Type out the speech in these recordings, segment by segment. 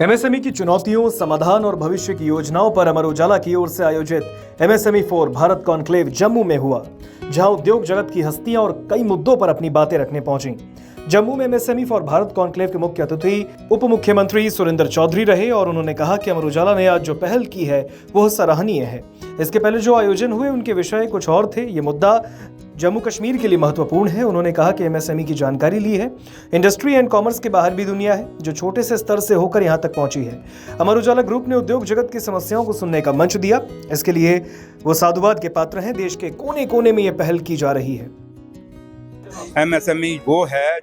MSME की चुनौतियों, समाधान और भविष्य की योजनाओं पर अमर उजाला की ओर से आयोजित MSME for Bharat conclave Jammu में हुआ, जहां उद्योग जगत की हस्तियां और कई मुद्दों पर अपनी बातें रखने पहुंची। जम्मू में एमएसएमई फॉर भारत कॉन्क्लेव के मुख्य अतिथि उप मुख्यमंत्री सुरेंद्र चौधरी रहे और उन्होंने कहा कि अमर उजाला ने आज जो पहल की है वह सराहनीय है। इसके पहले जो आयोजन हुए उनके विषय कुछ और थे। ये मुद्दा जम्मू कश्मीर के लिए महत्वपूर्ण है। उन्होंने कहा कि एमएसएमई की जानकारी ली है। इंडस्ट्री एंड कॉमर्स के बाहर भी दुनिया है जो छोटे से स्तर से होकर यहां तक पहुंची है। अमर उजाला ग्रुप ने उद्योग जगत की समस्याओं को सुनने का मंच दिया। इसके लिए वो साधुवाद के पात्र हैं। देश के कोने कोने में ये पहल की जा रही है। एमएसएमई वो है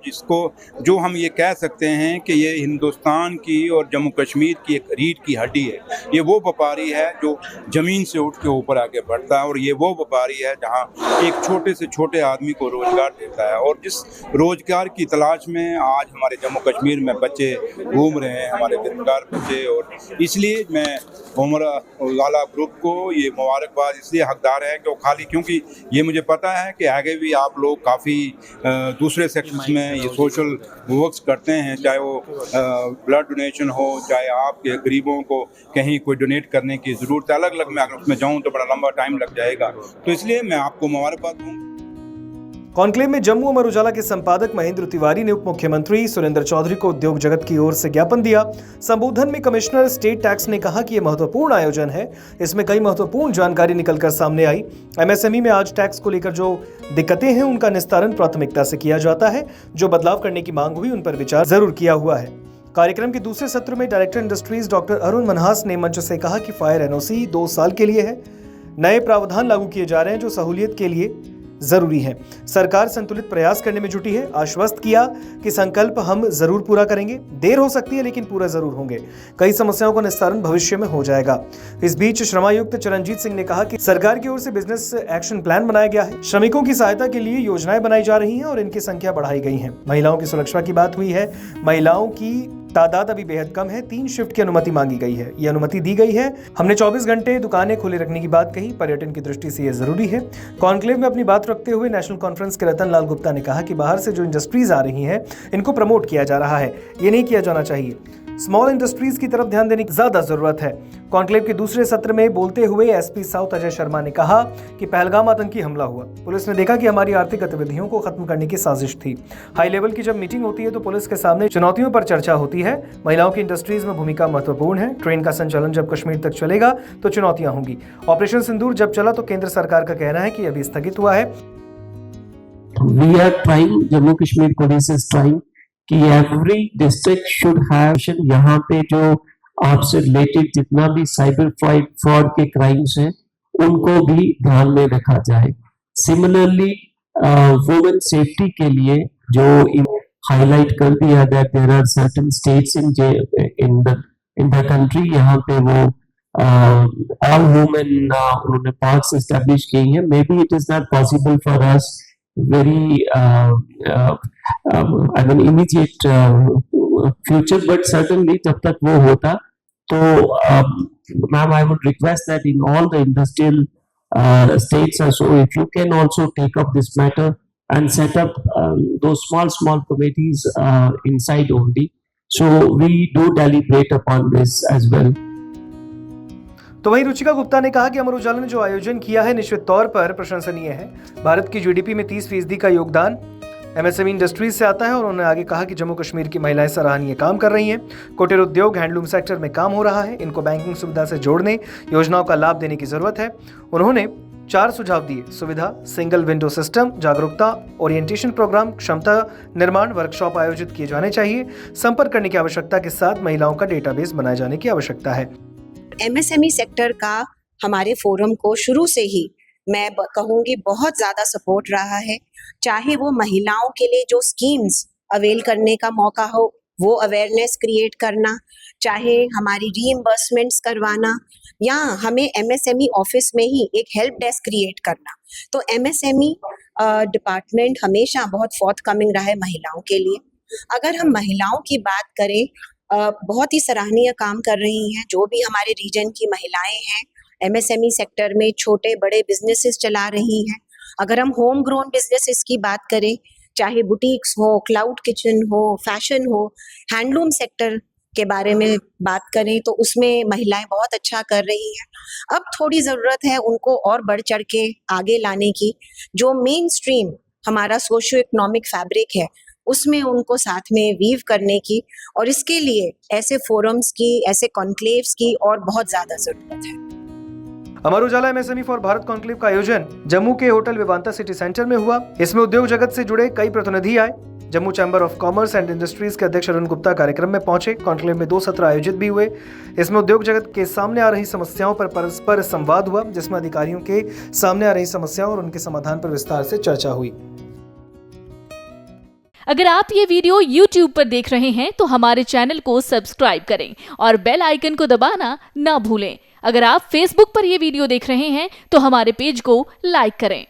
जो हम ये कह सकते हैं कि ये हिंदुस्तान की और जम्मू कश्मीर की एक रीढ़ की हड्डी है। ये वो व्यापारी है जो ज़मीन से उठ के ऊपर आगे बढ़ता है और ये वो व्यापारी है जहाँ एक छोटे से छोटे आदमी को रोज़गार देता है। और जिस रोज़गार की तलाश में आज हमारे जम्मू कश्मीर में बच्चे घूम रहे हैं, हमारे बेरोजगार बच्चे, और इसलिए मैं अमर उजाला ग्रुप को ये मुबारकबाद इसलिए हकदार है कि वो खाली क्योंकि ये मुझे पता है कि आगे भी आप लोग काफ़ी दूसरे सेक्टर्स में ये सोशल वर्क्स करते हैं, चाहे वो ब्लड डोनेशन हो, चाहे आपके गरीबों को कहीं कोई डोनेट करने की ज़रूरत है। अलग अलग मैं अगर उसमें जाऊँ तो बड़ा लंबा टाइम लग जाएगा, तो इसलिए मैं आपको मुबारकबाद दूँ। कॉन्क्लेव में जम्मू अमर उजाला के संपादक महेंद्र तिवारी ने उप मुख्यमंत्री सुरेंद्र चौधरी को उद्योग जगत की ओर से ज्ञापन दिया। संबोधन में कमिश्नर स्टेट टैक्स ने कहा कि यह महत्वपूर्ण आयोजन है। इसमें कई महत्वपूर्ण जानकारी निकलकर सामने आई। एमएसएमई में आज टैक्स को लेकर जो दिक्कतें हैं उनका निस्तारण प्राथमिकता से किया जाता है। जो बदलाव करने की मांग हुई उन पर विचार जरूर किया हुआ है। कार्यक्रम के दूसरे सत्र में director industries doctor Arun Manhas ने मंच से कहा कि फायर एनओसी 2 साल के लिए है। नए प्रावधान लागू किए जा रहे हैं जो सहूलियत के लिए जरूरी है। सरकार संतुलित प्रयास करने में जुटी है। आश्वस्त किया कि संकल्प हम जरूर पूरा करेंगे। देर हो सकती है लेकिन पूरा जरूर होंगे। कई समस्याओं का निस्तारण भविष्य में हो जाएगा। इस बीच श्रमायुक्त चरणजीत सिंह ने कहा कि सरकार की ओर से बिजनेस एक्शन प्लान बनाया गया है। श्रमिकों की सहायता के लिए योजनाएं बनाई जा रही हैं और इनकी संख्या बढ़ाई गई है। महिलाओं की सुरक्षा की बात हुई है। महिलाओं की तादाद अभी बेहद कम है। 3 शिफ्ट की अनुमति मांगी गई है। ये अनुमति दी गई है। हमने 24 घंटे दुकानें खुले रखने की बात कही। पर्यटन की दृष्टि से यह जरूरी है। कॉन्क्लेव में अपनी बात रखते हुए नेशनल कॉन्फ्रेंस के रतन लाल गुप्ता ने कहा कि बाहर से जो इंडस्ट्रीज आ रही हैं इनको प्रमोट किया जा रहा है। ये नहीं किया जाना चाहिए। स्मॉल इंडस्ट्रीज की तरफ ध्यान देने की ज्यादा जरूरत है। कॉन्क्लेव के दूसरे सत्र में बोलते हुए एसपी साउथ अजय शर्मा ने कहा कि पहलगाम आतंकी हमला हुआ। पुलिस ने देखा कि हमारी आर्थिक गतिविधियों को खत्म करने की साजिश थी। हाई लेवल की जब मीटिंग होती है तो पुलिस के सामने चुनौतियों पर चर्चा होती है। महिलाओं की इंडस्ट्रीज में भूमिका महत्वपूर्ण है। ट्रेन का संचालन जब कश्मीर तक चलेगा तो चुनौतियां होंगी। ऑपरेशन सिंदूर जब चला तो केंद्र सरकार का कहना है कि अभी स्थगित हुआ है। We are trying, Jammu Kashmir police is trying कि एवरी डिस्ट्रिक्ट शुड हैव यहाँ पे जो आपसे रिलेटेड जितना भी साइबर फ्रॉड के क्राइम्स हैं उनको भी ध्यान में रखा जाए। सिमिलरली वुमेन सेफ्टी के लिए जो हाईलाइट कर दिया गया, there are certain states in the country यहाँ पे वो ऑल वुमेन उन्होंने पार्क्स एस्टेब्लिश की हैं। Maybe it is not possible for us very I mean immediate future, but certainly जब तक वो होता तो ma'am, I would request that in all the industrial states or so, if you can also take up this matter and set up those small committees inside only, so we do deliberate upon this as well. तो वहीं रुचिका गुप्ता ने कहा कि अमर उजाला ने जो आयोजन किया है निश्चित तौर पर प्रशंसनीय है। भारत की जीडीपी में 30% का योगदान एमएसएमई इंडस्ट्रीज से आता है और उन्होंने आगे कहा कि जम्मू कश्मीर की महिलाएं सराहनीय काम कर रही हैं। कुटीर उद्योग, हैंडलूम सेक्टर में काम हो रहा है। इनको बैंकिंग सुविधा से जोड़ने, योजनाओं का लाभ देने की जरूरत है। उन्होंने 4 सुझाव दिए: सुविधा, सिंगल विंडो सिस्टम, जागरूकता, ओरिएंटेशन प्रोग्राम, क्षमता निर्माण वर्कशॉप आयोजित किए जाने चाहिए। संपर्क करने की आवश्यकता के साथ महिलाओं का डेटाबेस बनाए जाने की आवश्यकता है। एमएसएमई सेक्टर का हमारे फोरम को शुरू से ही मैं कहूँगी बहुत ज़्यादा सपोर्ट रहा है। चाहे वो महिलाओं के लिए जो स्कीम्स अवेल करने का मौका हो वो अवेयरनेस क्रिएट करना, चाहे हमारी रीइंबर्समेंट्स करवाना, या हमें एमएसएमई ऑफिस में ही एक हेल्प डेस्क क्रिएट करना। तो एमएसएमई डिपार्टमेंट हमेशा बहुत फोर्थकमिंग रहा है महिलाओं के लिए। अगर हम महिलाओं की बात करें, बहुत ही सराहनीय काम कर रही हैं जो भी हमारे रीजन की महिलाएं हैं। एमएसएमई सेक्टर में छोटे बड़े बिजनेसेस चला रही हैं। अगर हम होम ग्रोन बिजनेसेस की बात करें, चाहे बुटीक्स हो, क्लाउड किचन हो, फैशन हो, हैंडलूम सेक्टर के बारे में बात करें तो उसमें महिलाएं बहुत अच्छा कर रही हैं। अब थोड़ी ज़रूरत है उनको और बढ़ चढ़ के आगे लाने की। जो मेन स्ट्रीम हमारा सोशियो इकोनॉमिक फैब्रिक है उसमें उनको साथ में वीव करने की, और इसके लिए ऐसे फोरम्स की, ऐसे कॉन्क्लेव्स की और बहुत ज़्यादा ज़रूरत है। Amar Ujala MSME for Bharat conclave का आयोजन जम्मू के होटल विवांता सिटी सेंटर में हुआ। इसमें उद्योग जगत से जुड़े कई प्रतिनिधि आए। Jammu chamber of commerce and industries के अध्यक्ष अरुण गुप्ता कार्यक्रम में पहुंचे। कॉन्क्लेव में 2 सत्र आयोजित भी हुए। इसमें उद्योग जगत के सामने आ रही समस्याओं पर परस्पर संवाद हुआ, जिसमें अधिकारियों के सामने आ रही समस्याओं और उनके समाधान पर विस्तार से चर्चा हुई। अगर आप ये वीडियो YouTube पर देख रहे हैं तो हमारे चैनल को सब्सक्राइब करें और बेल आइकन को दबाना ना भूलें। अगर आप Facebook पर ये वीडियो देख रहे हैं तो हमारे पेज को लाइक करें।